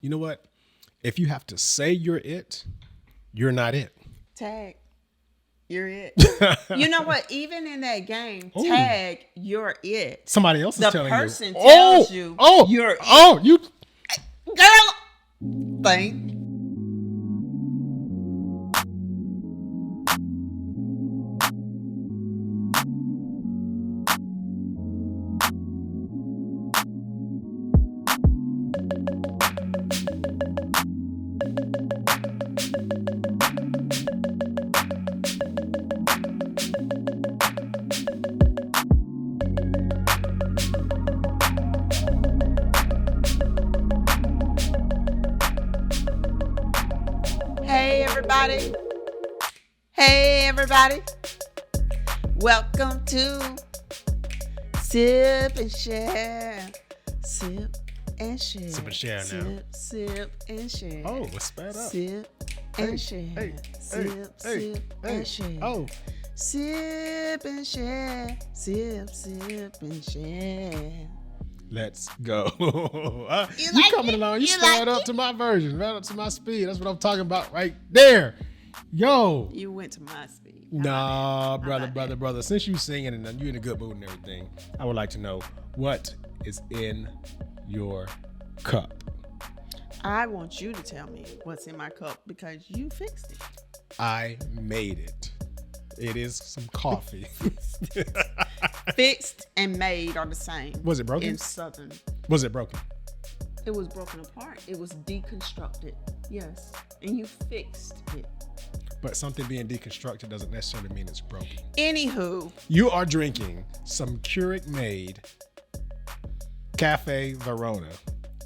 You know what? If you have to say you're it, you're not it. Tag, you're it. You know what? Even in that game, Ooh. tag, you're it. Somebody else is The telling you. person tells you you're it. You. Girl, think. Hey, everybody. Hey, everybody. Welcome to Sip and Share. Sip and Share. Sip and share now. Sip and Share. Oh, let's sped up. Sip and Share. Hey, Sip hey, and Share. Oh, Sip and Share. Sip and Share. let's go. You like coming it? along. You You sped like up it? to my version, right up to my speed. That's what I'm talking about right there. Yo. You went to my speed. Nah, not brother. Since you singing and you're in a good mood and everything, I would like to know what is in your cup. I want you to tell me what's in my cup because you fixed it. I made it. It is some coffee. Fixed and made are the same. Was it broken? In Southern. Was it broken? It was broken apart. It was deconstructed. Yes. And you fixed it. But something being deconstructed doesn't necessarily mean it's broken. Anywho. You are drinking some Keurig made Cafe Verona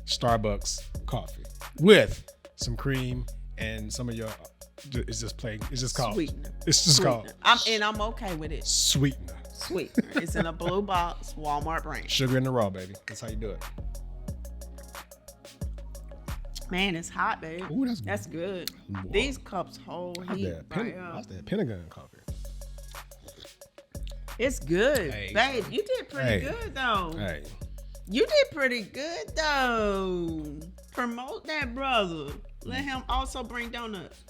Starbucks coffee with some cream and some of your it's just called Sweetener. It's just called I'm okay with it. sweetener. Sweetener. It's in a blue box, Walmart brand. Sugar in the raw, baby. That's how you do it. Man, it's hot, babe. Ooh, That's good. Wow. These cups hold heat right That's up. that Pentagon coffee. It's good. Hey. Babe, you did pretty good though. Hey. You did pretty good though. Promote that brother. Let him also bring donuts.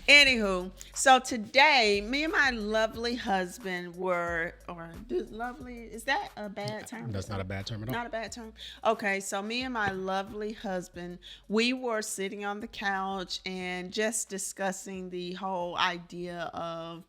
Anywho, so today, me and my lovely husband is that a bad term? That's not a bad term at all. Not a bad term. Okay, so me and my lovely husband, we were sitting on the couch and just discussing the whole idea of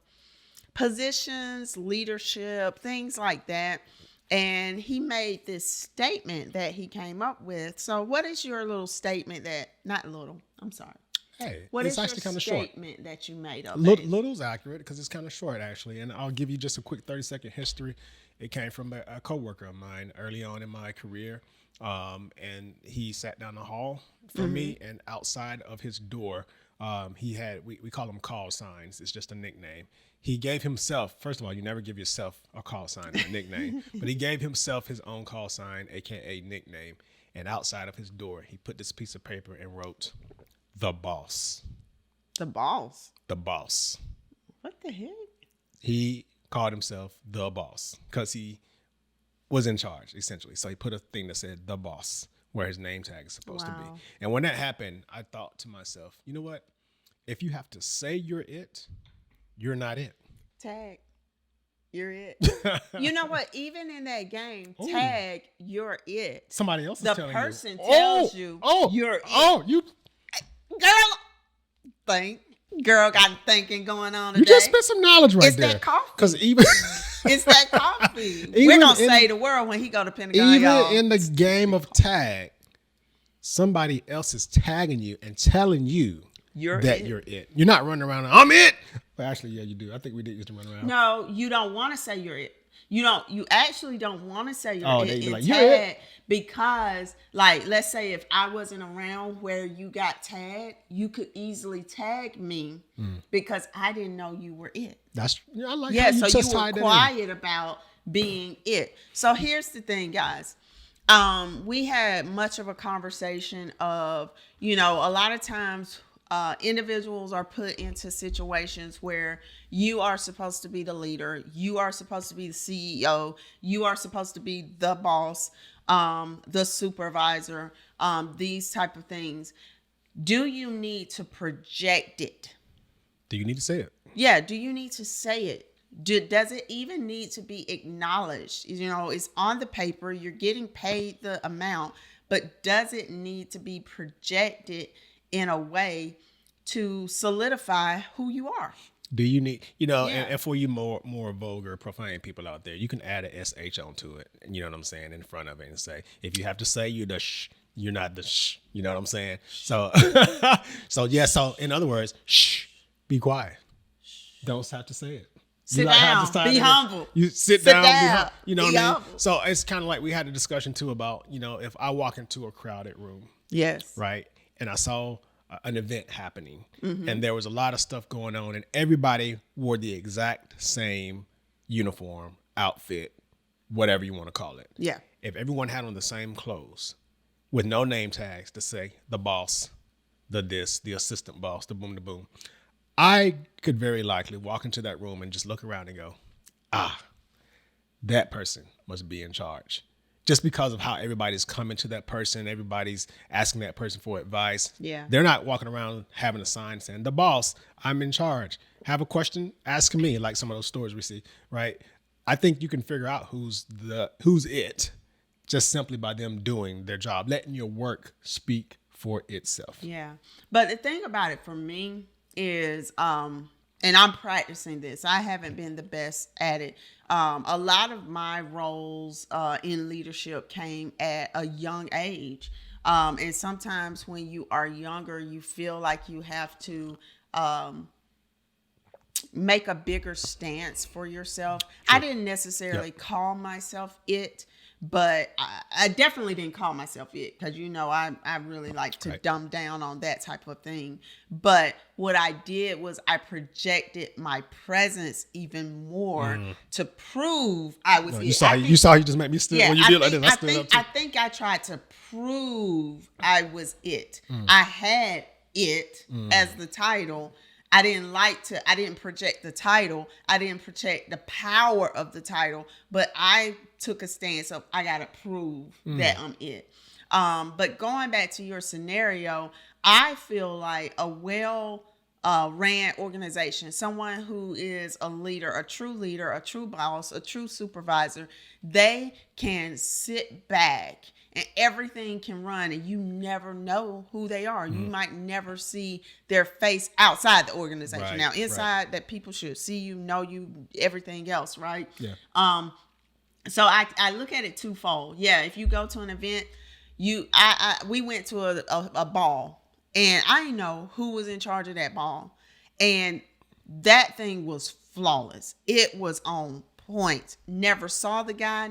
positions, leadership, things like that. And he made this statement that he came up with. So what is your little statement I'm sorry. Hey, What it's is actually your kind of short. statement that you made up? Little's accurate because it's kind of short, actually. And I'll give you just a quick 30-second history. It came from a coworker of mine early on in my career. And he sat down the hall for me, and outside of his door, he had, we call them call signs. It's just a nickname. He gave himself, first of all, you never give yourself a call sign or a nickname, but he gave himself his own call sign, AKA nickname. And outside of his door, he put this piece of paper and wrote, "The boss." The boss. The boss. What the heck? He called himself the boss because he was in charge, essentially. So he put a thing that said the boss where his name tag is supposed to be. Wow. And when that happened, I thought to myself, you know what? If you have to say you're it, you're not it. Tag, you're it. You know what? Even in that game, Ooh. tag, you're it. Somebody else is The telling person you. tells you you're it. You Girl got thinking going on today. you just spit some knowledge right It's there. that coffee. Because even It's that coffee. We're Even going to in- save the world when he go to Pentagon, even y'all. in the game of tag, somebody else is tagging you and telling you You're you're it. You're not running around, I'm it. Well, actually, yeah, you do. I think we did used to run around. No, you don't want to say you're it. You actually don't want to say you're Oh, it they be in like, you're tag it. because, like, let's say if I wasn't around where you got tagged, you could easily tag me because I didn't know you were it. That's I like Yeah, how you so just you were tied that in. quiet about being it. So here's the thing, guys. We had much of a conversation of, a lot of times individuals are put into situations where you are supposed to be the leader, you are supposed to be the CEO, you are supposed to be the boss, the supervisor, these type of things. Do you need to project it? Do you need to say it? Yeah. Do you need to say it? Does it even need to be acknowledged? You know, it's on the paper. You're getting paid the amount, but does it need to be projected in a way to solidify who you are? Do you need, Yeah. and for you more vulgar, profane people out there, you can add a SH onto it, and you know what I'm saying, in front of it, and say, if you have to say you're the sh, you're not the sh, you know what I'm saying? So, so in other words, shh, be quiet. Don't have to say it. Sit down, be humble. You sit down, you know be what I mean? humble. So it's kind of like we had a discussion too about, if I walk into a crowded room, Yes. right, and I saw an event happening, and there was a lot of stuff going on, and everybody wore the exact same uniform, outfit, whatever you want to call it. Yeah. If everyone had on the same clothes with no name tags to say the boss, the assistant boss, the boom, I could very likely walk into that room and just look around and go, that person must be in charge. Just because of how everybody's coming to that person, everybody's asking that person for advice. Yeah. They're not walking around having a sign saying, the boss, I'm in charge. Have a question, ask me, like some of those stories we see, right? I think you can figure out who's it just simply by them doing their job, letting your work speak for itself. Yeah. But the thing about it for me is, and I'm practicing this. I haven't been the best at it. A lot of my roles in leadership came at a young age. And sometimes when you are younger, you feel like you have to make a bigger stance for yourself. Sure. I didn't necessarily call myself it, but I definitely didn't call myself it because, I really like to dumb down on that type of thing. But what I did was I projected my presence even more to prove I was it. You saw you just made me still when you did like this. I think I tried to prove I was it. I had it as the title. I didn't project the title. I didn't project the power of the title, but I took a stance of I got to prove that I'm it. But going back to your scenario, I feel like a ran organization, someone who is a leader, a true boss, a true supervisor, they can sit back and everything can run and you never know who they are. You might never see their face outside the organization. Right, now, inside that people should see you, know you, everything else, right? Yeah. So I look at it twofold. Yeah, if you go to an event, we went to a ball and I know who was in charge of that ball. And that thing was flawless. It was on point. Never saw the guy,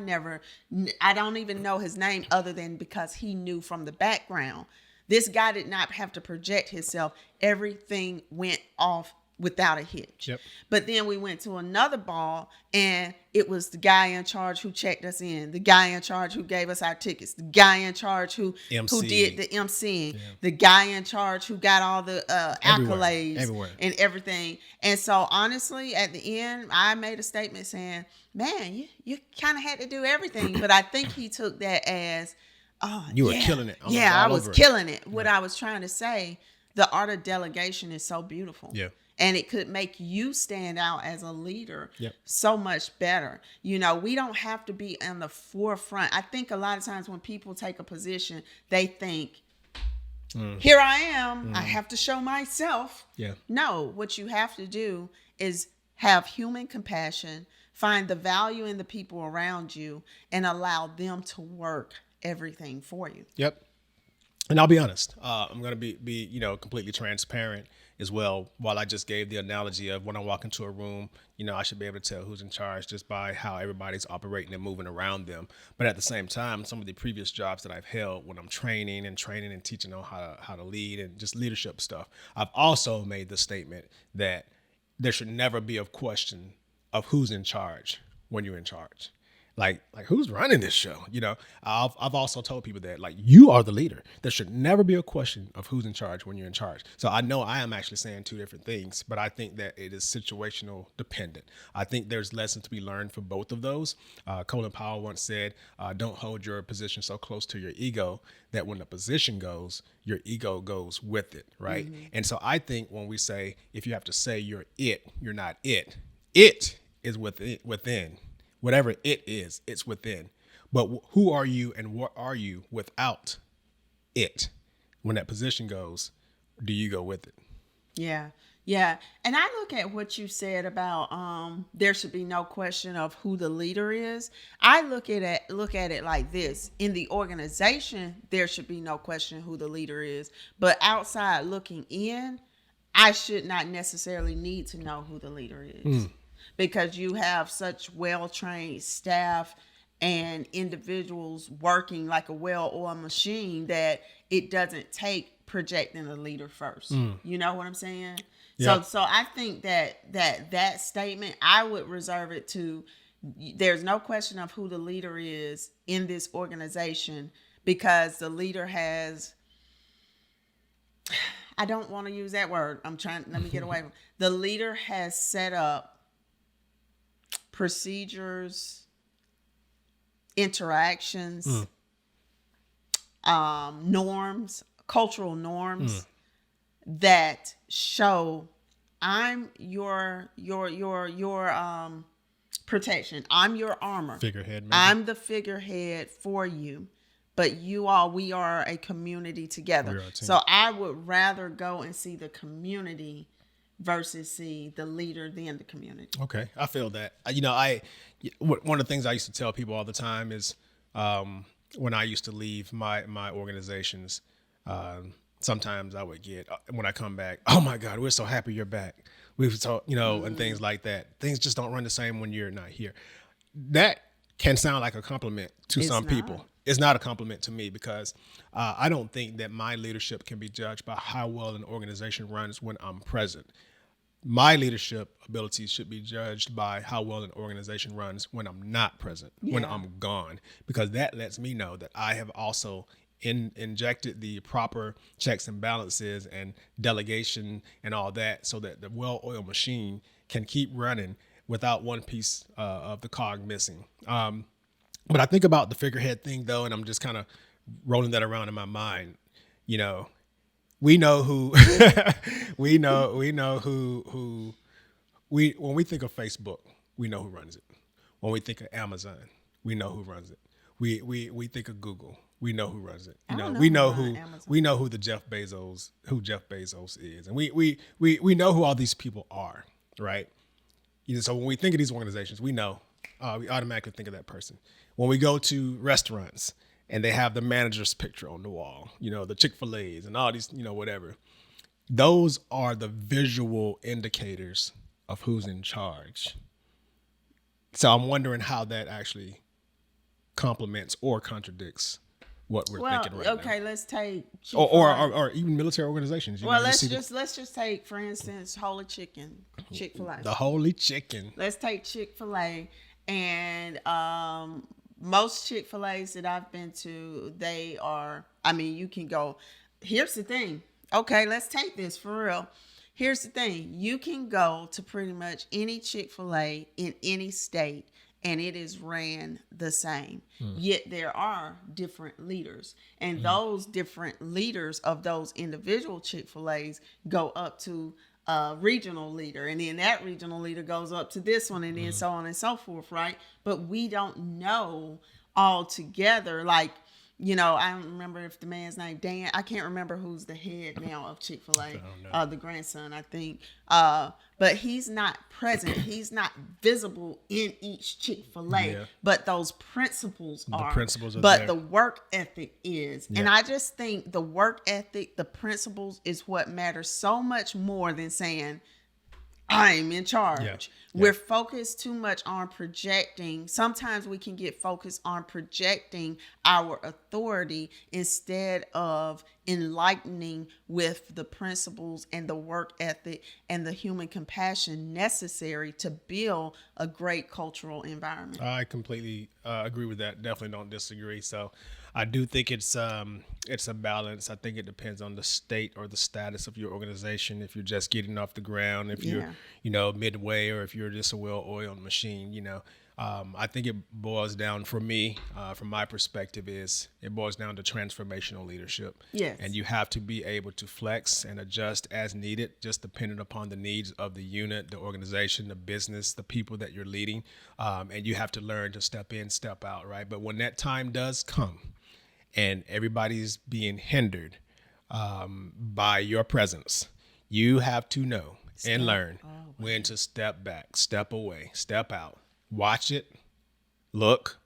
I don't even know his name other than because he knew from the background. This guy did not have to project himself. Everything went off without a hitch. Yep. But then we went to another ball and it was the guy in charge who checked us in, the guy in charge who gave us our tickets, the guy in charge who did the emceeing, the guy in charge who got all the accolades and everything. And so honestly, at the end, I made a statement saying, man, you kind of had to do everything. But I think he took that as, you were killing it. I was killing it. What I was trying to say, the art of delegation is so beautiful. Yeah. And it could make you stand out as a leader Yep. so much better. We don't have to be on the forefront. I think a lot of times when people take a position, they think, here I am. I have to show myself. Yeah. No, what you have to do is have human compassion, find the value in the people around you, and allow them to work everything for you. Yep. And I'll be honest. I'm going to be completely transparent as well. While I just gave the analogy of when I walk into a room, I should be able to tell who's in charge just by how everybody's operating and moving around them. But at the same time, some of the previous jobs that I've held when I'm training and teaching on how to lead and just leadership stuff, I've also made the statement that there should never be a question of who's in charge when you're in charge. Like who's running this show? I've also told people that like you are the leader. There should never be a question of who's in charge when you're in charge. So I know I am actually saying two different things, but I think that it is situational dependent. I think there's lessons to be learned for both of those. Colin Powell once said, "Don't hold your position so close to your ego that when the position goes, your ego goes with it." Right. Mm-hmm. And so I think when we say if you have to say you're not it. It is within. Whatever it is, it's within. But who are you and what are you without it? When that position goes, do you go with it? Yeah. Yeah. And I look at what you said about there should be no question of who the leader is. I look at it like this. In the organization, there should be no question who the leader is. But outside looking in, I should not necessarily need to know who the leader is. Because you have such well-trained staff and individuals working like a well-oiled machine that it doesn't take projecting a leader first. You know what I'm saying? Yeah. So I think that statement, I would reserve it to, there's no question of who the leader is in this organization because the leader has, I don't want to use that word. Let me get away from it. The leader has set up procedures, interactions, norms, cultural norms that show I'm your protection. I'm your armor. Figurehead. Maybe. I'm the figurehead for you. But we are a community together. So I would rather go and see the community versus see the leader than the community. Okay, I feel that. One of the things I used to tell people all the time is when I used to leave my organizations, sometimes I would get, when I come back, oh my God, we're so happy you're back. We've talked, and things like that. Things just don't run the same when you're not here. That can sound like a compliment to some people. It's not a compliment to me because I don't think that my leadership can be judged by how well an organization runs when I'm present. My leadership abilities should be judged by how well an organization runs when I'm not present, when I'm gone, because that lets me know that I have also injected the proper checks and balances and delegation and all that so that the well-oiled machine can keep running without one piece of the cog missing. But I think about the figurehead thing though, and I'm just kind of rolling that around in my mind. We know who when we think of Facebook, we know who runs it. When we think of Amazon, we know who runs it. We think of Google, we know who runs it. We know who Jeff Bezos is. And we know who all these people are, right? So when we think of these organizations, we know, we automatically think of that person. When we go to restaurants and they have the manager's picture on the wall, the Chick-fil-A's and all these, whatever, those are the visual indicators of who's in charge. So I'm wondering how that actually complements or contradicts what we're thinking right now. Okay, let's take or even military organizations. Let's just take, for instance, Holy Chicken, Chick-fil-A. The Holy Chicken. Let's take Chick-fil-A, and most Chick-fil-A's that I've been to, they are, you can go, here's the thing. Okay, let's take this for real. Here's the thing. You can go to pretty much any Chick-fil-A in any state and it is ran the same. Yet there are different leaders. And those different leaders of those individual Chick-fil-A's go up to a regional leader. And then that regional leader goes up to this one and then so on and so forth, right? But we don't know all together. Like, I don't remember if the man's name, Dan, I can't remember who's the head now of Chick-fil-A, the grandson, I think. But he's not present. He's not visible in each Chick-fil-A, but those principles are. The principles are but there. The work ethic is. Yeah. And I just think the work ethic, the principles is what matters so much more than saying, I'm in charge. Yeah. We're focused too much on projecting. Sometimes we can get focused on projecting our authority instead of enlightening with the principles and the work ethic and the human compassion necessary to build a great cultural environment. I completely agree with that. Definitely don't disagree. So I do think it's a balance. I think it depends on the state or the status of your organization. If you're just getting off the ground, if you're, midway, or if you're just a well-oiled machine, I think it boils down, for me, from my perspective, it boils down to transformational leadership. Yes. And you have to be able to flex and adjust as needed, just depending upon the needs of the unit, the organization, the business, the people that you're leading. And you have to learn to step in, step out, right? But when that time does come and everybody's being hindered by your presence, you have to know and learn when to step back, step away, step out. Watch it, look,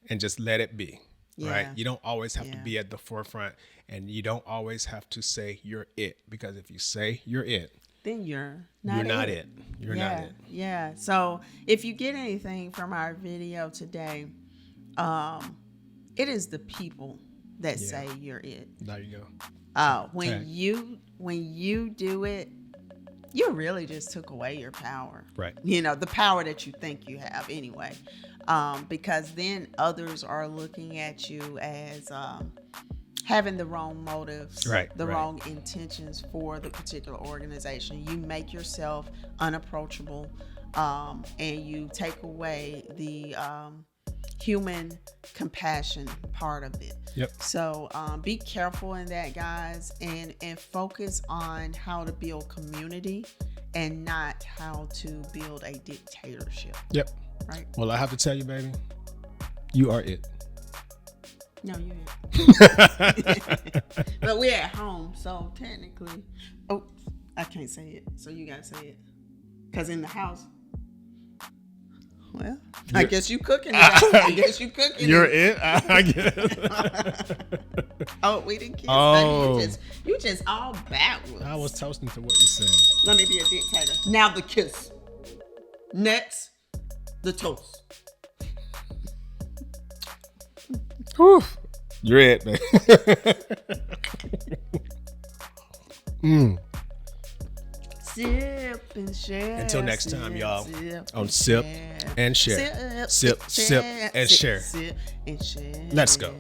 and just let it be, right? You don't always have to be at the forefront, and you don't always have to say you're it, because if you say you're it, then you're not it. You're not it. Yeah. So if you get anything from our video today, it is the people that say you're it. There you go. When you do it, you really just took away your power. Right. The power that you think you have anyway. Because then others are looking at you as having the wrong motives, the wrong intentions for the particular organization. You make yourself unapproachable, and you take away the human compassion part of it. Yep. So be careful in that, guys, and focus on how to build community and not how to build a dictatorship. Yep. Right. Well, I have to tell you, baby, you are it. No, you ain't. But we're at home, so technically, I can't say it. So you gotta say it, cause in the house. Well, I guess you cooking it. You're it. I guess. Oh, we didn't kiss. Oh. You just all backwards. I was toasting to what you said. Let me be a dictator. Now the kiss. Next, the toast. Whew. You're it, man. Sip and share. Until next time, y'all. On Sip and Share. Sip and Share. Sip and share. Let's go.